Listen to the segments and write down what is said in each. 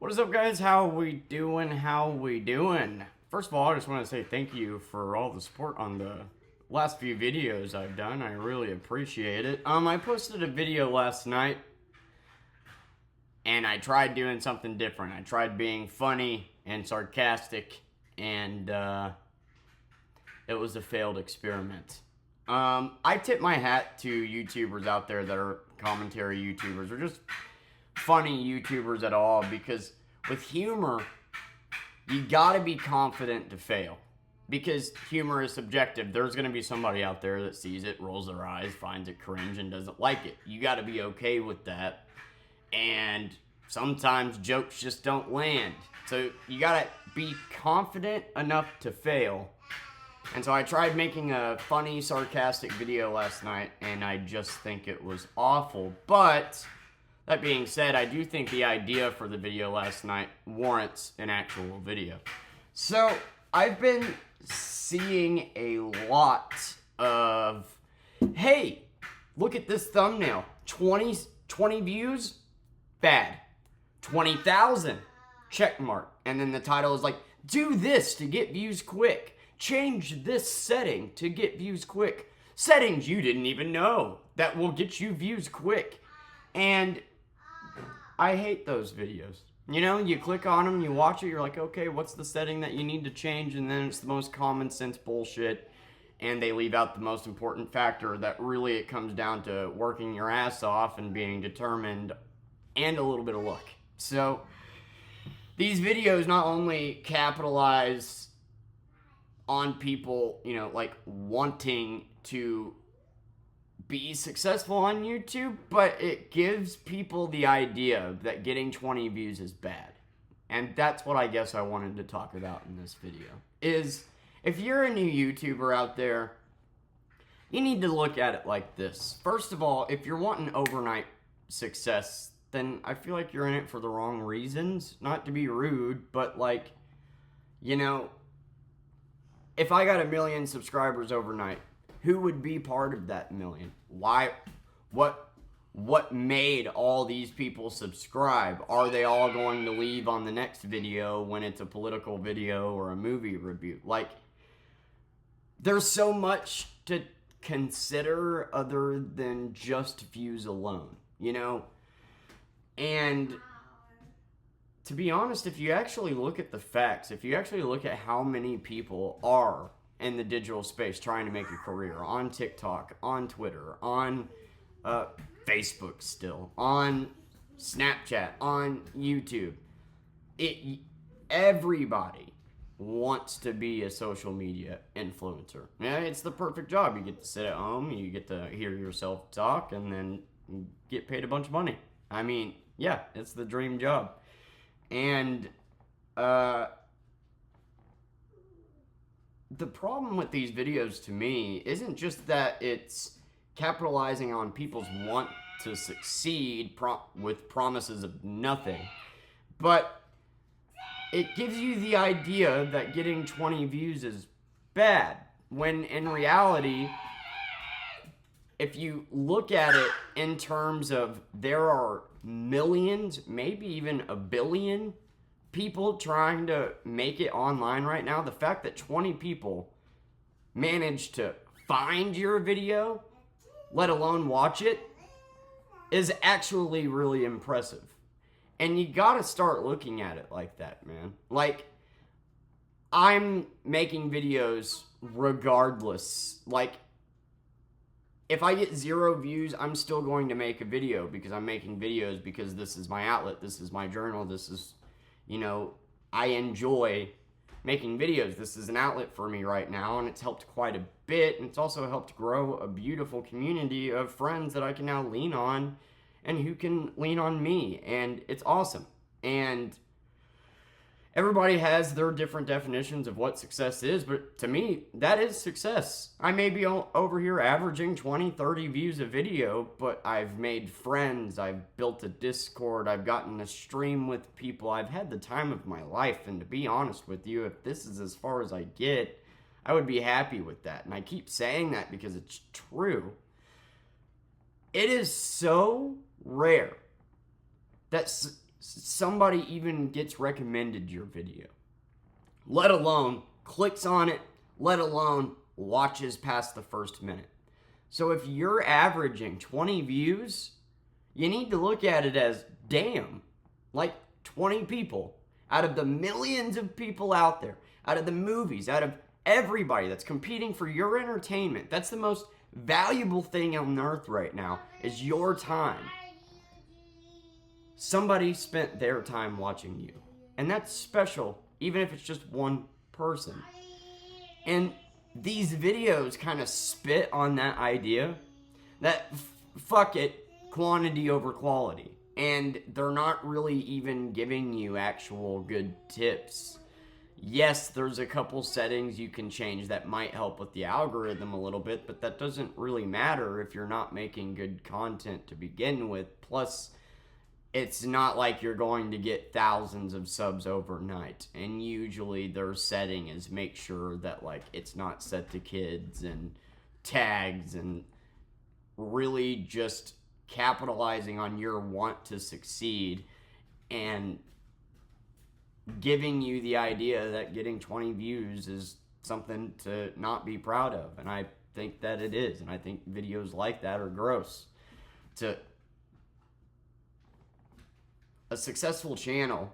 What is up, guys? How we doing? How we doing? First of all, I just want to say thank you for all the support on the last few videos I've done. I really appreciate it. I posted a video last night, and I tried doing something different. I tried being funny and sarcastic, and it was a failed experiment. I tip my hat to YouTubers out there that are commentary YouTubers or just funny YouTubers at all, because with humor, you gotta be confident to fail. Because humor is subjective. There's gonna be somebody out there that sees it, rolls their eyes, finds it cringe, and doesn't like it. You gotta be okay with that. And sometimes jokes just don't land. So you gotta be confident enough to fail. And so I tried making a funny, sarcastic video last night, and I just think it was awful. But that being said, I do think the idea for the video last night warrants an actual video. So, I've been seeing a lot of, hey, look at this thumbnail. 20 views? Bad. 20,000? Check mark. And then the title is like, do this to get views quick. Change this setting to get views quick. Settings you didn't even know that will get you views quick. And I hate those videos. You know, you click on them, you watch it, you're like, okay, what's the setting that you need to change? And then it's the most common sense bullshit. And they leave out the most important factor that really it comes down to working your ass off and being determined and a little bit of luck. So, these videos not only capitalize on people, you know, like wanting to be successful on YouTube, but it gives people the idea that getting 20 views is bad. And that's what I guess I wanted to talk about in this video. Is if you're a new YouTuber out there, you need to look at it like this. First of all, if you're wanting overnight success, then I feel like you're in it for the wrong reasons. Not to be rude, but like, you know, if I got 1 million subscribers overnight, who would be part of that million? Why? What made all these people subscribe? Are they all going to leave on the next video when it's a political video or a movie review? Like, there's so much to consider other than just views alone, you know? And to be honest, if you actually look at the facts, if you actually look at how many people are in the digital space trying to make a career on TikTok, on Twitter, on Facebook still, on Snapchat, on YouTube, everybody wants to be a social media influencer. Yeah, it's the perfect job. You get to sit at home, you get to hear yourself talk, and then get paid a bunch of money. I mean, yeah, it's the dream job. And the problem with these videos to me isn't just that it's capitalizing on people's want to succeed with promises of nothing, but it gives you the idea that getting 20 views is bad, when in reality, if you look at it in terms of there are millions, maybe even a billion people trying to make it online right now, the fact that 20 people managed to find your video, let alone watch it, is actually really impressive. And you gotta start looking at it like that, man. Like, I'm making videos regardless. Like, if I get 0 views, I'm still going to make a video because I'm making videos because this is my outlet, this is my journal, this is, you know, I enjoy making videos. This is an outlet for me right now, and it's helped quite a bit, and it's also helped grow a beautiful community of friends that I can now lean on and who can lean on me, and it's awesome. And everybody has their different definitions of what success is, but to me, that is success. I may be over here averaging 20, 30 views a video, but I've made friends, I've built a Discord, I've gotten to stream with people, I've had the time of my life, and to be honest with you, if this is as far as I get, I would be happy with that. And I keep saying that because it's true. It is so rare that somebody even gets recommended your video, let alone clicks on it, let alone watches past the first minute. So if you're averaging 20 views, you need to look at it as, damn, like 20 people out of the millions of people out there, out of the movies, out of everybody that's competing for your entertainment. That's the most valuable thing on earth right now, is your time. Somebody spent their time watching you. And that's special, even if it's just one person. And these videos kind of spit on that idea that fuck it, quantity over quality. And they're not really even giving you actual good tips. Yes, there's a couple settings you can change that might help with the algorithm a little bit, but that doesn't really matter if you're not making good content to begin with. Plus, it's not like you're going to get thousands of subs overnight. And usually their setting is make sure that like it's not set to kids and tags, and really just capitalizing on your want to succeed and giving you the idea that getting 20 views is something to not be proud of. And I think that it is. And I think videos like that are gross. A successful channel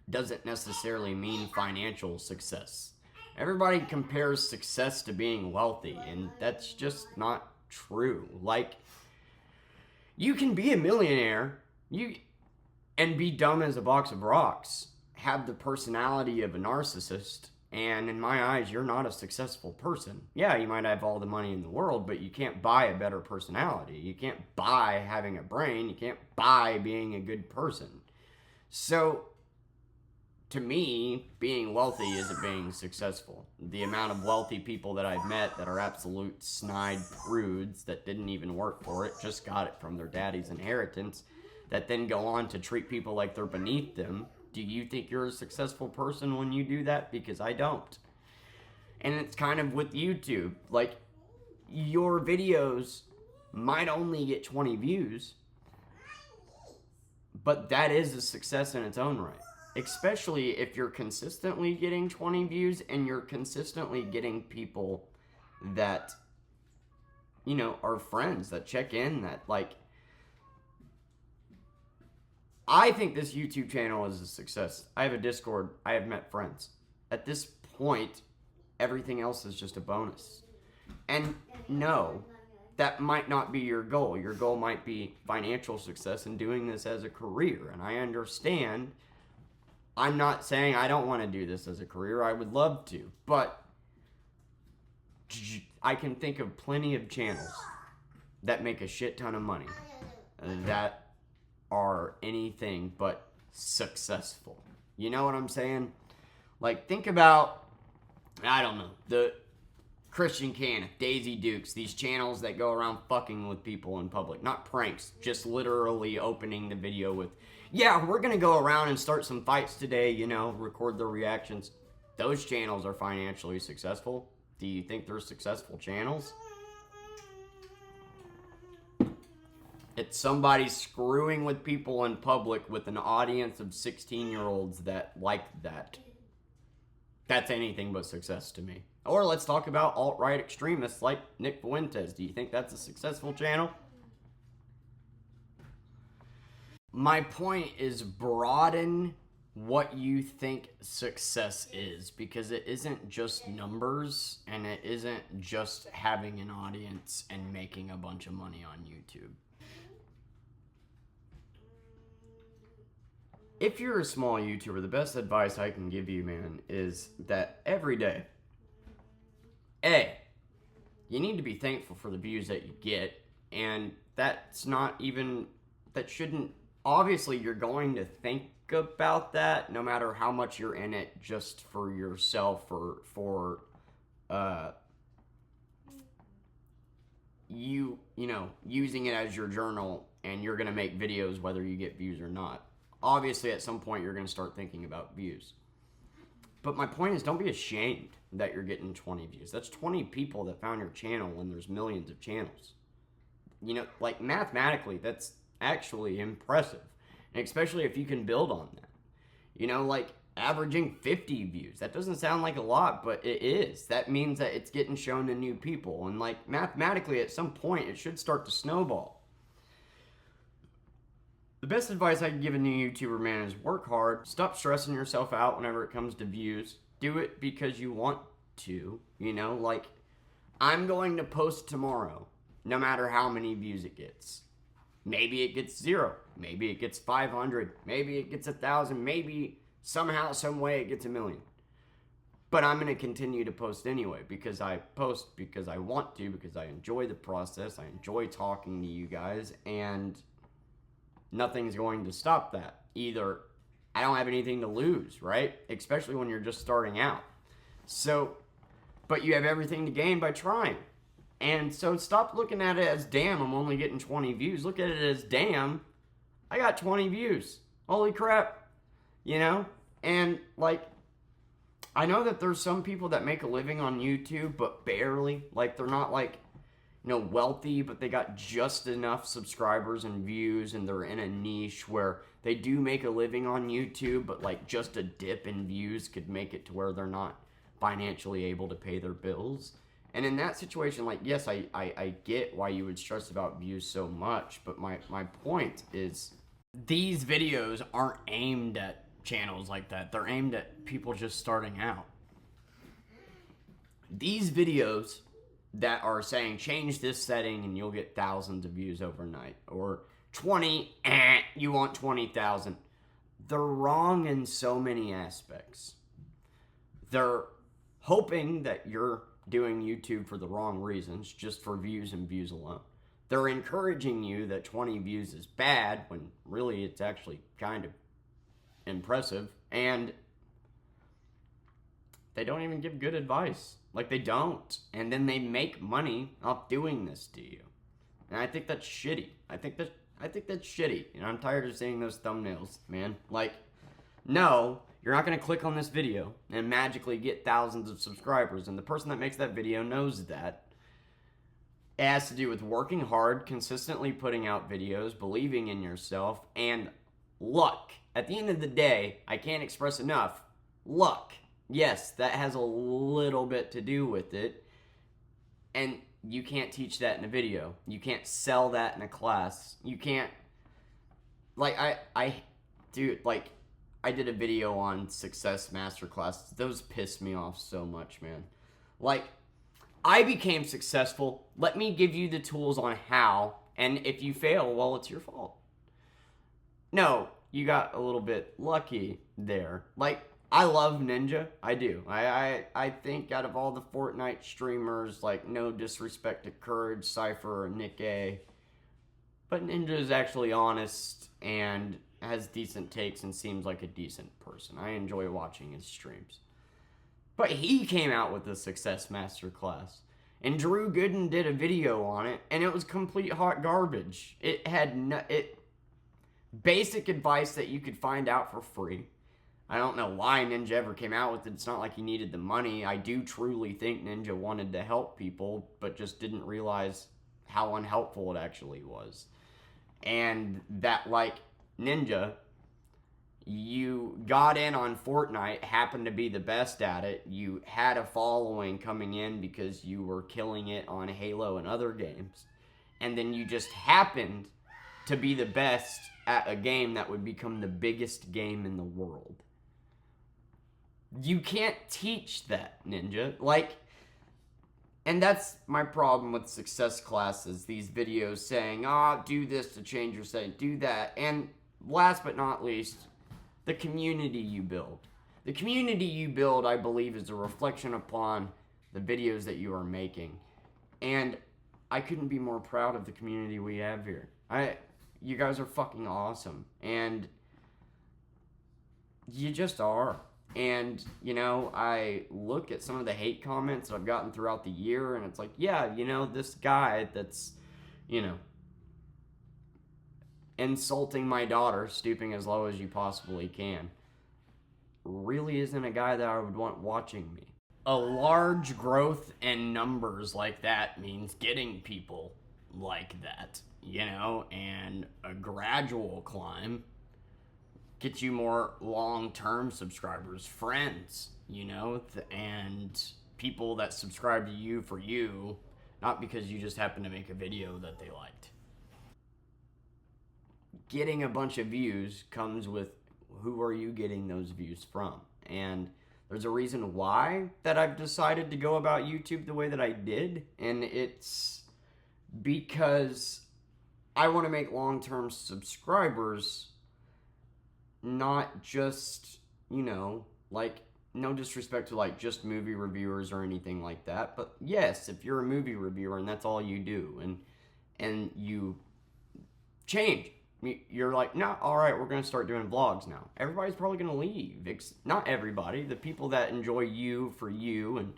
doesn't necessarily mean financial success. Everybody compares success to being wealthy, and that's just not true. Like, you can be a millionaire and be dumb as a box of rocks, have the personality of a narcissist, and in my eyes, you're not a successful person. Yeah, you might have all the money in the world, but you can't buy a better personality. You can't buy having a brain. You can't buy being a good person. So, to me, being wealthy isn't being successful. The amount of wealthy people that I've met that are absolute snide prudes that didn't even work for it, just got it from their daddy's inheritance, that then go on to treat people like they're beneath them. Do you think you're a successful person when you do that? Because I don't. And it's kind of with YouTube. Like, your videos might only get 20 views, but that is a success in its own right. Especially if you're consistently getting 20 views and you're consistently getting people that, you know, are friends, that check in, that like, I think this YouTube channel is a success. I have a Discord. I have met friends. At this point, everything else is just a bonus. And no, that might not be your goal. Your goal might be financial success and doing this as a career. And I understand. I'm not saying I don't want to do this as a career. I would love to. But I can think of plenty of channels that make a shit ton of money that are anything but successful. You know what I'm saying? Like, think about, I don't know, the Christian Caniff, Daisy Dukes, these channels that go around fucking with people in public. Not pranks, just literally opening the video with, yeah, we're gonna go around and start some fights today, you know, record their reactions. Those channels are financially successful. Do you think they're successful channels? It's somebody screwing with people in public with an audience of 16-year-olds that like that. That's anything but success to me. Or let's talk about alt-right extremists like Nick Fuentes. Do you think that's a successful channel? My point is, broaden what you think success is, because it isn't just numbers, and it isn't just having an audience and making a bunch of money on YouTube. If you're a small YouTuber, the best advice I can give you, man, is that every day, you need to be thankful for the views that you get, and that's not even, that shouldn't, obviously you're going to think about that no matter how much you're in it just for yourself or for, you know, using it as your journal, and you're going to make videos whether you get views or not. Obviously, at some point, you're going to start thinking about views. But my point is, don't be ashamed that you're getting 20 views. That's 20 people that found your channel when there's millions of channels. You know, like, mathematically, that's actually impressive. And especially if you can build on that. You know, like averaging 50 views. That doesn't sound like a lot, but it is. That means that it's getting shown to new people. And like mathematically, at some point, it should start to snowball. The best advice I can give a new YouTuber, man, is work hard. Stop stressing yourself out whenever it comes to views. Do it because you want to. You know, like, I'm going to post tomorrow, no matter how many views it gets. Maybe it gets 0. Maybe it gets 500. Maybe it gets 1,000. Maybe somehow, some way it gets 1,000,000. But I'm going to continue to post anyway because I post because I want to, because I enjoy the process. I enjoy talking to you guys, and nothing's going to stop that. Either I don't have anything to lose, right? Especially when you're just starting out. So, but you have everything to gain by trying. And so stop looking at it as, damn, I'm only getting 20 views. Look at it as, damn, I got 20 views. Holy crap. You know? And like, I know that there's some people that make a living on YouTube, but barely. Like, they're not like, you know, wealthy, but they got just enough subscribers and views, and they're in a niche where they do make a living on YouTube, but like just a dip in views could make it to where they're not financially able to pay their bills. And in that situation, like, yes, I get why you would stress about views so much, but my point is these videos aren't aimed at channels like that. They're aimed at people just starting out. These videos that are saying change this setting and you'll get thousands of views overnight, or 20, you want 20,000. They're wrong in so many aspects. They're hoping that you're doing YouTube for the wrong reasons, just for views and views alone. They're encouraging you that 20 views is bad when really it's actually kind of impressive, and they don't even give good advice. Like, they don't. And then they make money off doing this to you. And I think that's shitty. I think that's shitty. And I'm tired of seeing those thumbnails, man. Like, no, you're not going to click on this video and magically get thousands of subscribers. And the person that makes that video knows that. It has to do with working hard, consistently putting out videos, believing in yourself, and luck. At the end of the day, I can't express enough, luck. Yes, that has a little bit to do with it, and you can't teach that in a video. You can't sell that in a class. You can't, like, I did a video on success masterclasses. Those piss me off so much, man. Like, I became successful. Let me give you the tools on how, and if you fail, well, it's your fault. No, you got a little bit lucky there. Like, I love Ninja. I do. I think out of all the Fortnite streamers, like, no disrespect to Courage, Cypher, or Nick A, but Ninja is actually honest and has decent takes and seems like a decent person. I enjoy watching his streams. But he came out with the Success Masterclass, and Drew Gooden did a video on it, and it was complete hot garbage. It had basic advice that you could find out for free. I don't know why Ninja ever came out with it. It's not like he needed the money. I do truly think Ninja wanted to help people, but just didn't realize how unhelpful it actually was. And that, like, Ninja, you got in on Fortnite, happened to be the best at it. You had a following coming in because you were killing it on Halo and other games. And then you just happened to be the best at a game that would become the biggest game in the world. You can't teach that, Ninja. Like, and that's my problem with success classes. These videos saying, do this to change your setting, do that. And last but not least, the community you build. The community you build, I believe, is a reflection upon the videos that you are making. And I couldn't be more proud of the community we have here. You guys are fucking awesome. And you just are. And, you know, I look at some of the hate comments that I've gotten throughout the year, and it's like, yeah, you know, this guy that's, you know, insulting my daughter, stooping as low as you possibly can, really isn't a guy that I would want watching me. A large growth in numbers like that means getting people like that, you know, and a gradual climb get you more long-term subscribers, friends, you know, and people that subscribe to you for you, not because you just happen to make a video that they liked. Getting a bunch of views comes with who are you getting those views from? And there's a reason why that I've decided to go about YouTube the way that I did, and it's because I want to make long-term subscribers, not just, you know, like, no disrespect to like just movie reviewers or anything like that, but yes, if you're a movie reviewer and that's all you do, and you change, you're like, no, all right, we're going to start doing vlogs now. Everybody's probably going to leave. Not everybody. The people that enjoy you for you and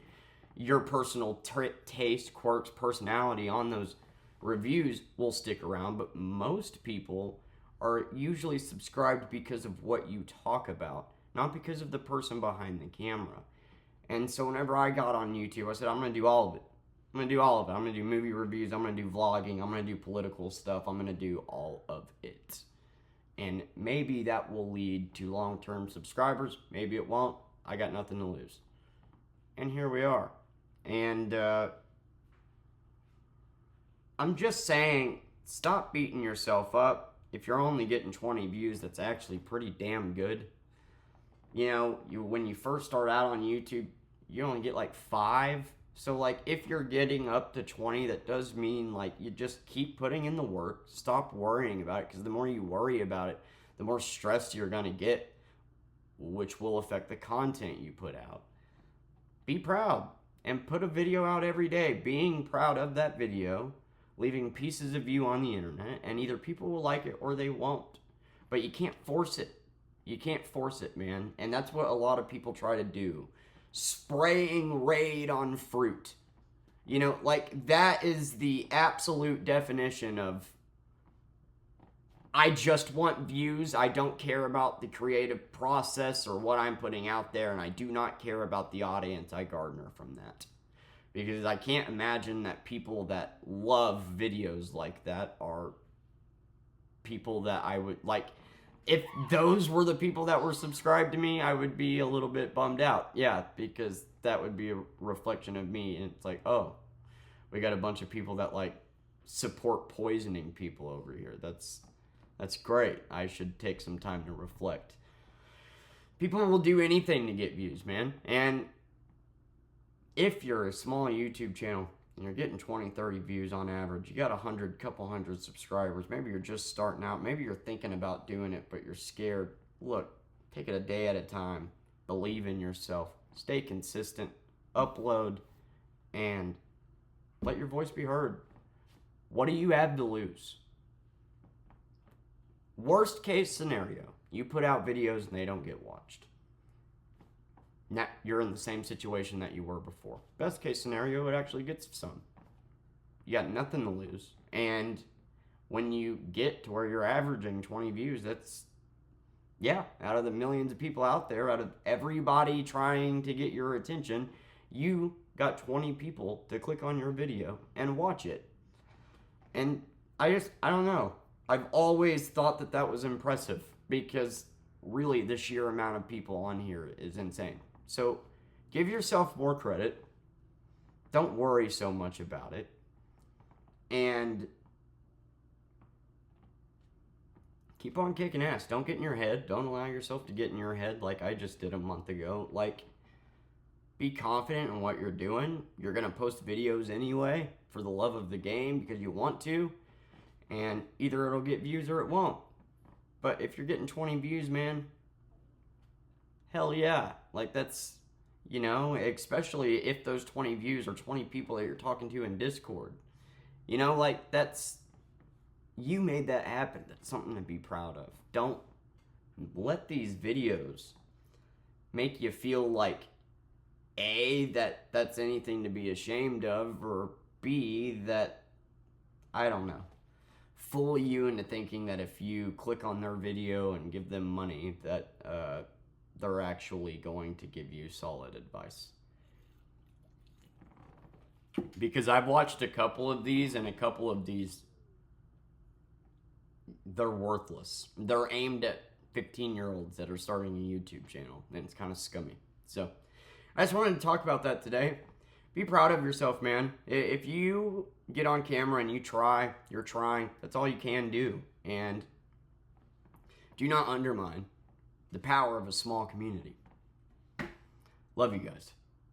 your personal taste, quirks, personality on those reviews will stick around, but most people are usually subscribed because of what you talk about, not because of the person behind the camera. And so whenever I got on YouTube, I said, I'm going to do all of it. I'm going to do all of it. I'm going to do movie reviews. I'm going to do vlogging. I'm going to do political stuff. I'm going to do all of it. And maybe that will lead to long-term subscribers. Maybe it won't. I got nothing to lose. And here we are. And I'm just saying, stop beating yourself up. If you're only getting 20 views, that's actually pretty damn good. You know, when you first start out on YouTube, you only get like 5. So, like, if you're getting up to 20, that does mean, like, you just keep putting in the work. Stop worrying about it, because the more you worry about it, the more stressed you're going to get, which will affect the content you put out. Be proud and put a video out every day, being proud of that video, leaving pieces of you on the internet, and either people will like it or they won't. But you can't force it. You can't force it, man. And that's what a lot of people try to do. Spraying Raid on fruit. You know, like, that is the absolute definition of, I just want views. I don't care about the creative process or what I'm putting out there, and I do not care about the audience I garner from that. Because I can't imagine that people that love videos like that are people that I would, like, if those were the people that were subscribed to me, I would be a little bit bummed out. Yeah, because that would be a reflection of me. And it's like, oh, we got a bunch of people that, like, support poisoning people over here. That's great. I should take some time to reflect. People will do anything to get views, man. And if you're a small YouTube channel and you're getting 20, 30 views on average, you got 100, couple hundred subscribers, maybe you're just starting out, maybe you're thinking about doing it, but you're scared. Look, take it a day at a time. Believe in yourself. Stay consistent. Upload. And let your voice be heard. What do you have to lose? Worst case scenario, you put out videos and they don't get watched. Now, you're in the same situation that you were before. Best case scenario, it actually gets some. You got nothing to lose. And when you get to where you're averaging 20 views, that's, yeah, out of the millions of people out there, out of everybody trying to get your attention, you got 20 people to click on your video and watch it. And I don't know. I've always thought that that was impressive, because really the sheer amount of people on here is insane. So give yourself more credit. Don't worry so much about it. And keep on kicking ass. Don't get in your head. Don't allow yourself to get in your head like I just did a month ago. Like, be confident in what you're doing. You're going to post videos anyway for the love of the game because you want to. And either it'll get views or it won't. But if you're getting 20 views, man, hell yeah. Like, that's, you know, especially if those 20 views are 20 people that you're talking to in Discord. You know, like, that's, you made that happen. That's something to be proud of. Don't let these videos make you feel like, A, that that's anything to be ashamed of, or B, that, I don't know, fool you into thinking that if you click on their video and give them money, that they're actually going to give you solid advice. Because I've watched a couple of these, and a couple of these, they're worthless. They're aimed at 15-year-olds that are starting a YouTube channel, and it's kind of scummy. So I just wanted to talk about that today. Be proud of yourself, man. If you get on camera and you're trying. That's all you can do. And do not undermine the power of a small community. Love you guys.